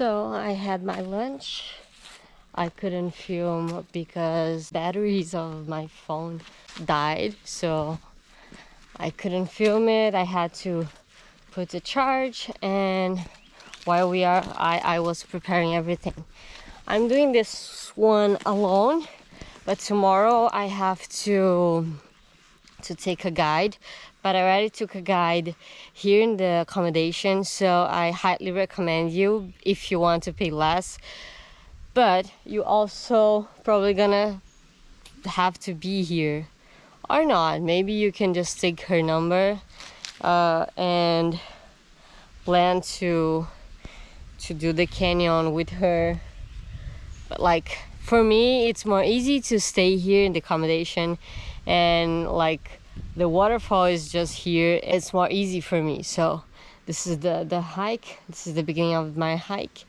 So I had my lunch. I couldn't film because batteries of my phone died, so I couldn't film it. I had to put the charge, and while I was preparing everything. I'm doing this one alone, but tomorrow I have to take a guide. But I already took a guide here in the accommodation, so I highly recommend you if you want to pay less. But you also probably gonna have to be here or not. Maybe you can just take her number and plan to do the canyon with her. But like for me, it's more easy to stay here in the accommodation, and like the waterfall is just here. It's more easy for me. So this is the hike. This is the beginning of my hike.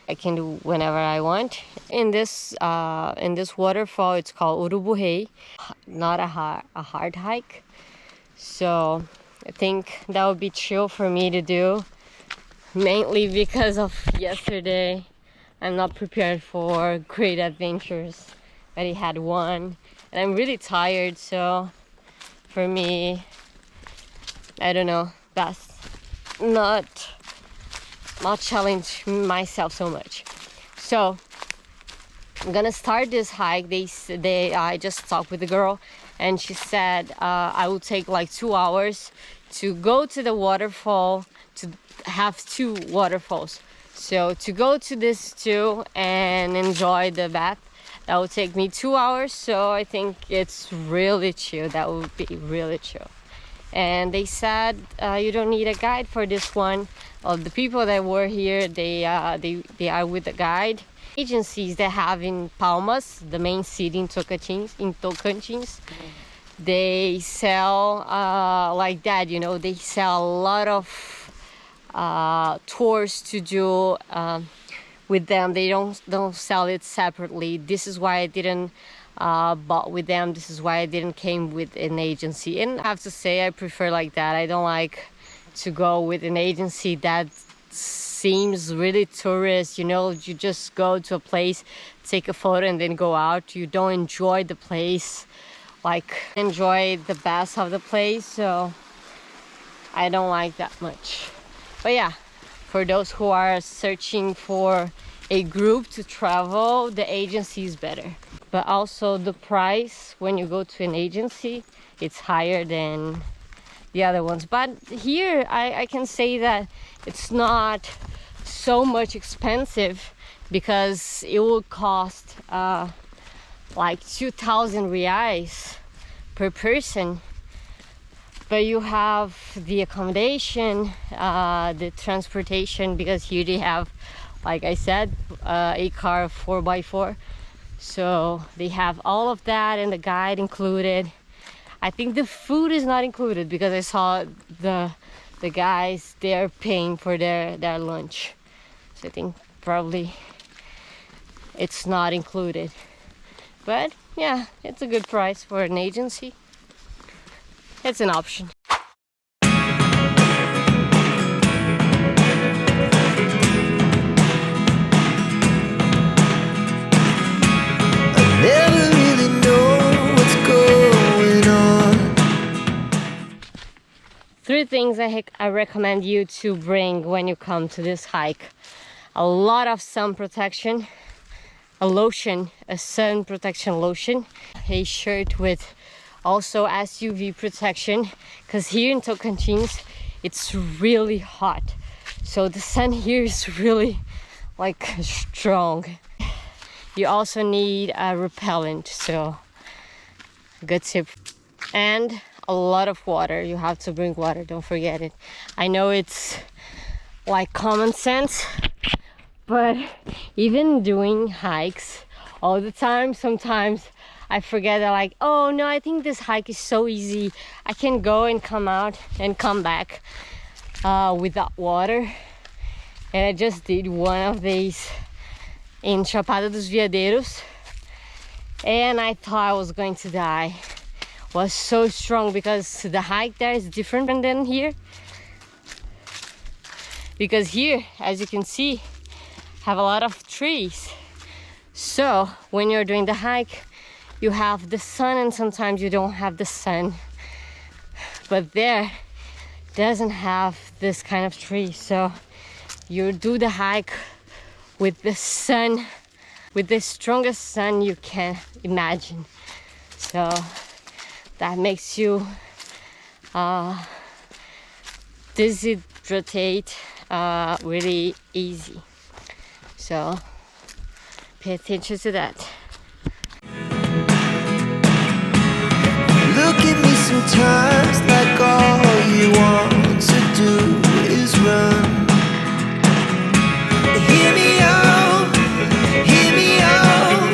I can do whenever I want. In this waterfall, it's called Urubuhei. Not a hard hike. So I think that would be chill for me to do. Mainly because of yesterday. I'm not prepared for great adventures. I already had one. And I'm really tired, so for me, I don't know, that's not challenge myself so much. So I'm gonna start this hike. I just talked with the girl, and she said I will take like 2 hours to go to the waterfall, to have 2 waterfalls. So to go to this 2 and enjoy the bath, that will take me 2 hours. So I think it's really chill. That would be really chill. And they said you don't need a guide for this one. The people that were here, they are with a guide. Agencies they have in Palmas, the main city in Tocantins, they sell like that. You know, they sell a lot of tours to do with them. They don't sell it separately. This is why I didn't bought with them. This is why I didn't came with an agency. And I have to say I prefer like that. I don't like to go with an agency that seems really tourist. You know, you just go to a place, take a photo, and then go out. You don't enjoy the place, like enjoy the best of the place. So I don't like that much. But yeah, for those who are searching for a group to travel, the agency is better. But also the price when you go to an agency, it's higher than the other ones. But here I can say that it's not so much expensive, because it will cost like 2,000 reais per person. But you have the accommodation, the transportation, because here they have, like I said, a car 4x4. So they have all of that, and the guide included. I think the food is not included, because I saw the guys, they're paying for their lunch. So I think probably it's not included. But yeah, it's a good price for an agency. It's an option. Never really know what's going on. 3 things I recommend you to bring when you come to this hike. A lot of sun protection, a lotion, a sun protection lotion, a shirt with also SUV protection, because here in Tocantins it's really hot. So the sun here is really like strong. You also need a repellent, so good tip. And a lot of water. You have to bring water, don't forget it. I know it's like common sense, but even doing hikes all the time, sometimes I forget that, like, oh no, I think this hike is so easy. I can go and come out and come back without water. And I just did one of these in Chapada dos Veadeiros, and I thought I was going to die. It was so strong, because the hike there is different than here. Because here, as you can see, have a lot of trees. So when you're doing the hike, you have the sun, and sometimes you don't have the sun. But there doesn't have this kind of tree, so you do the hike with the sun, with the strongest sun you can imagine. So that makes you dehydrate really easy. So pay attention to that. Look at me sometimes like all you want to do is run. Hear me out, hear me out.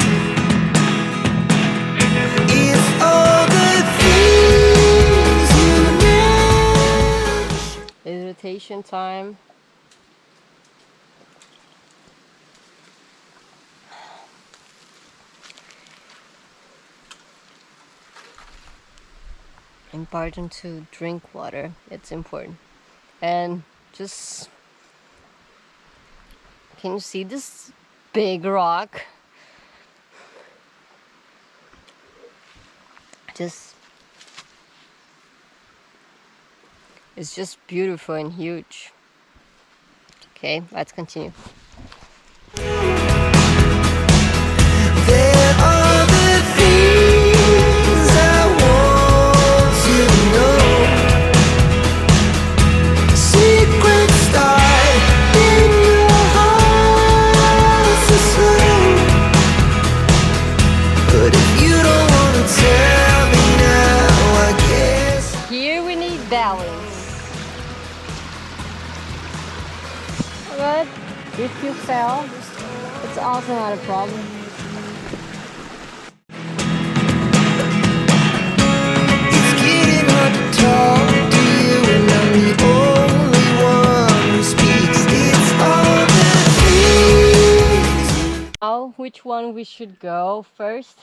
If all the things you know. Meditation time. Important to drink water. It's important. And just, can you see this big rock? It's just beautiful and huge. Okay, let's continue. There are the things I want to know. Secrets start in your heart so slow. But if you don't want to tell me now, I guess. Here we need balance. But if you fell, it's also not a problem. It's getting hard to talk to you, and I'm the only one who speaks. It's all the things. Now, which one we should go first?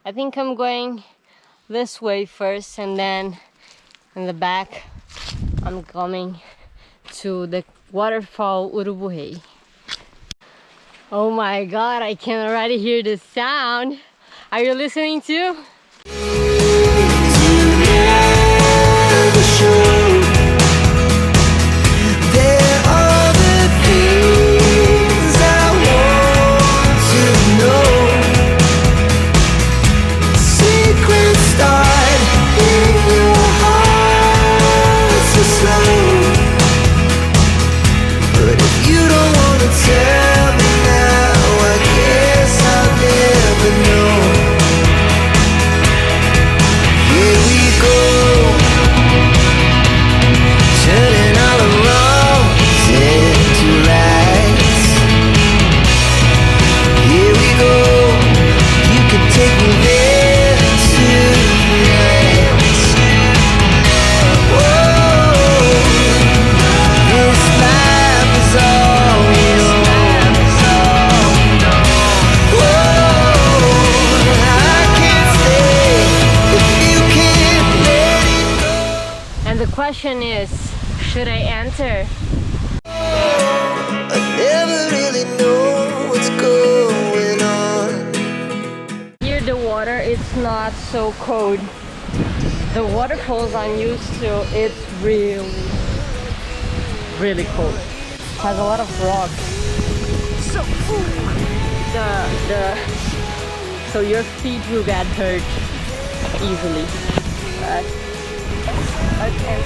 I think I'm going this way first, and then in the back I'm coming to the waterfall Urubuhay. Oh my god, I can already hear the sound. Are you listening too? The question is, should I enter? I never really know what's going on. Here the water, it's not so cold. The waterfalls I'm used to, it's really cold. It has a lot of rocks. So your feet will get hurt easily. Let's enter.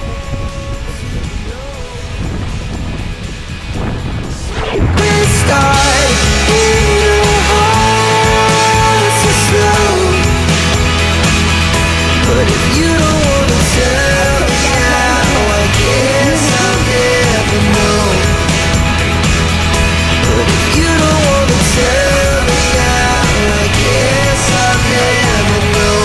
But if you don't want to tell me now, I guess I'll never know. But if you don't want to tell me now, I guess I'll never know.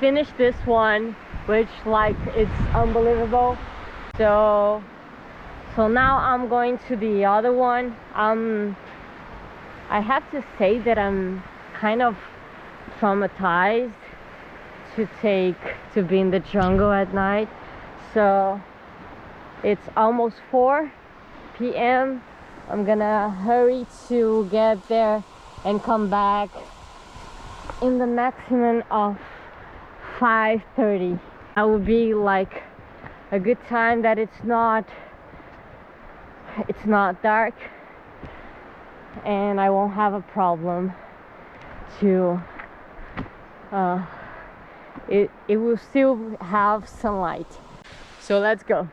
finished this one, which like it's unbelievable. So now I'm going to the other one. I have to say that I'm kind of traumatized to be in the jungle at night. So it's almost 4 p.m. I'm gonna hurry to get there and come back in the maximum of 5:30. That would be like a good time that it's not dark, and I won't have a problem to it will still have sunlight. So let's go.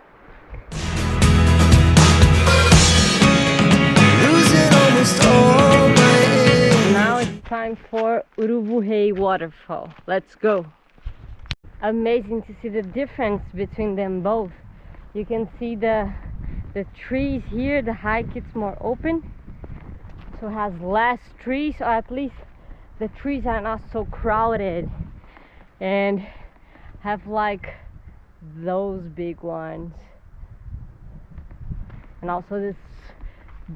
Now it's time for Urubuhei waterfall. Let's go. Amazing to see the difference between them both. You can see the trees here. The hike it's more open, so it has less trees, or at least the trees are not so crowded and have like those big ones, and also this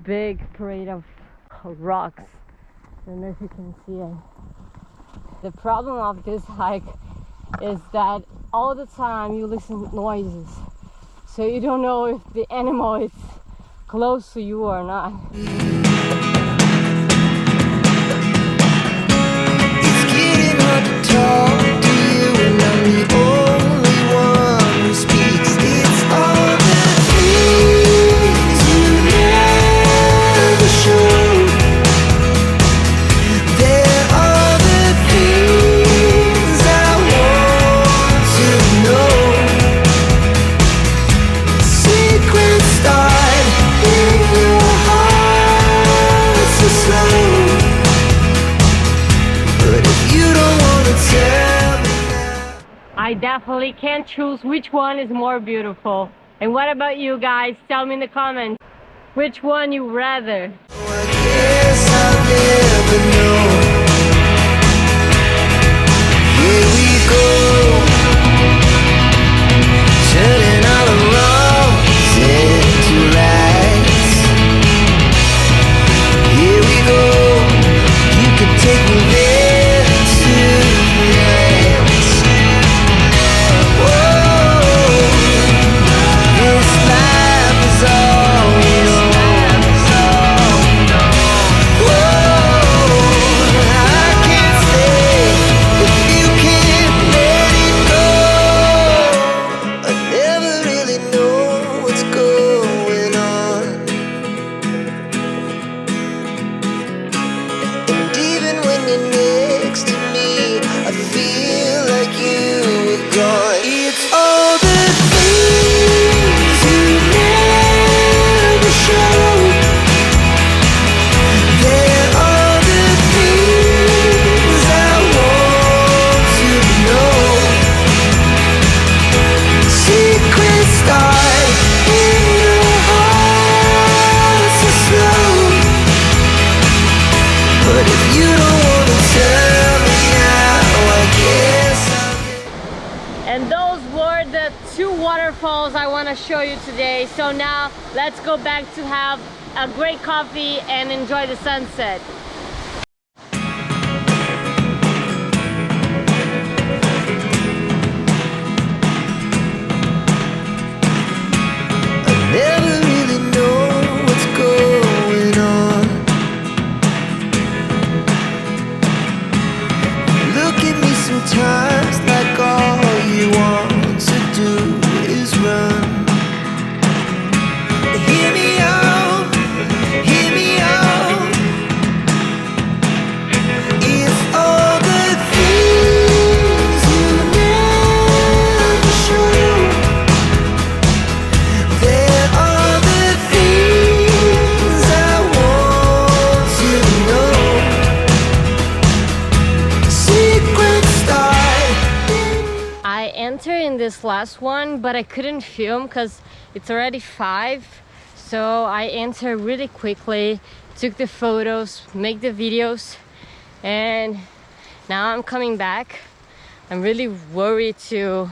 big parade of rocks. I don't know if you can see it. The problem of this hike is that all the time you listen to noises, so you don't know if the animal is close to you or not. It's getting hard to talk to you, and I'm the only one who speaks. It's all the things you never show. There are the things I want to know. Secrets start in your heart so slow. But if you don't wanna tell me now, I definitely can't choose which one is more beautiful. And what about you guys? Tell me in the comments which one you rather. I guess I'll never know. Here we go, turning all the wrongs into rights. Here we go, you could take me there tonight. Whoa, this life is all we know. Whoa, I can't stay if you can't let it go. I never really know what's going on, and even when you're next to me, I feel like you were gone. It's all the things you never show. There are the things I want to know. Secrets start in your heart so slow. But if you don't wanna tell me now, I guess And those were the 2 waterfalls I want to show you today. So now let's go back to have a great coffee and enjoy the sunset. I never really know what's going on. Look at me sometimes like all you want to do is run. Hear me out, hear me out. It's all the things you never show. There are the things I want to know. Secrets start. I entered in this last one, but I couldn't film because it's already 5. So I entered really quickly, took the photos, make the videos, and now I'm coming back. I'm really worried to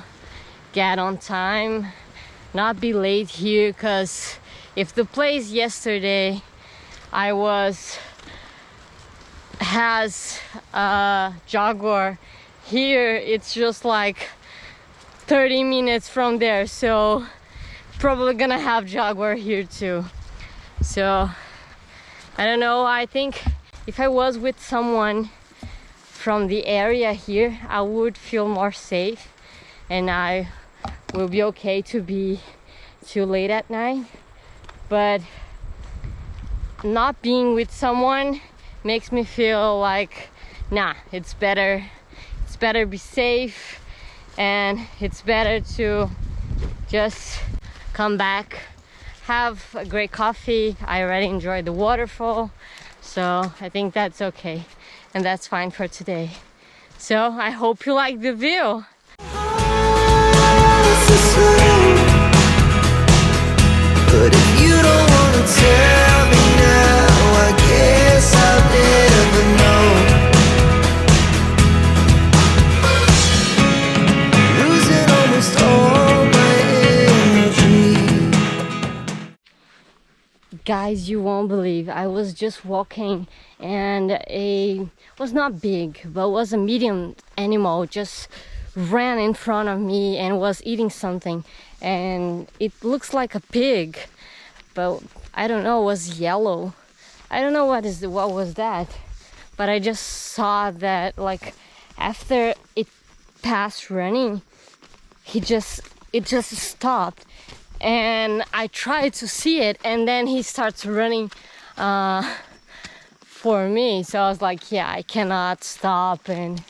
get on time, not be late here, because if the place yesterday I was has a jaguar, here it's just like 30 minutes from there, so probably gonna have jaguar here too. So I don't know, I think if I was with someone from the area here, I would feel more safe and I will be okay to be too late at night. But not being with someone makes me feel like, nah, it's better be safe, and it's better to just come back, have a great coffee. I already enjoyed the waterfall, so I think that's okay, and that's fine for today. So I hope you like the view. But if you don't wanna tell me now, I guess I'll never know. Losing almost all my energy. Guys, you won't believe, I was just walking and was not big, but was a medium animal just ran in front of me and was eating something, and it looks like a pig, but I don't know, it was yellow. I don't know what was that, but I just saw that, like, after it passed running, it just stopped, and I tried to see it, and then he starts running for me. So I was like, yeah, I cannot stop and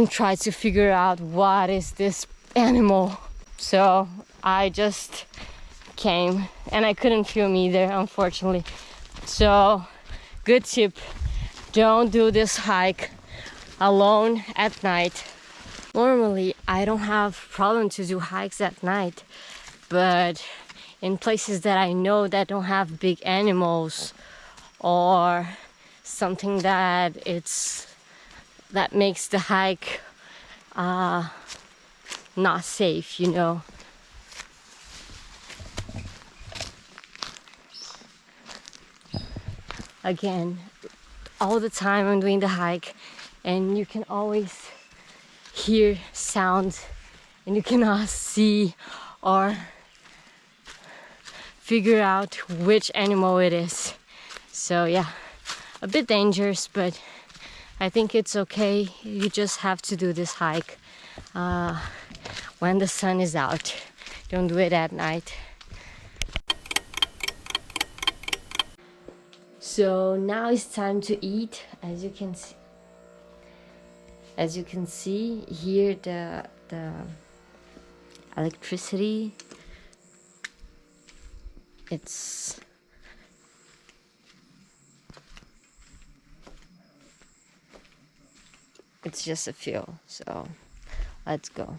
try to figure out what is this animal. So I just came, and I couldn't film either, unfortunately. So good tip, don't do this hike alone at night. Normally I don't have problem to do hikes at night, but in places that I know that don't have big animals or something that makes the hike not safe, you know. Again, all the time I'm doing the hike, and you can always hear sounds, and you cannot see or figure out which animal it is. So yeah, a bit dangerous, but I think it's okay. You just have to do this hike when the sun is out. Don't do it at night. So now it's time to eat. As you can see here, the electricity, it's just a fuel. So let's go.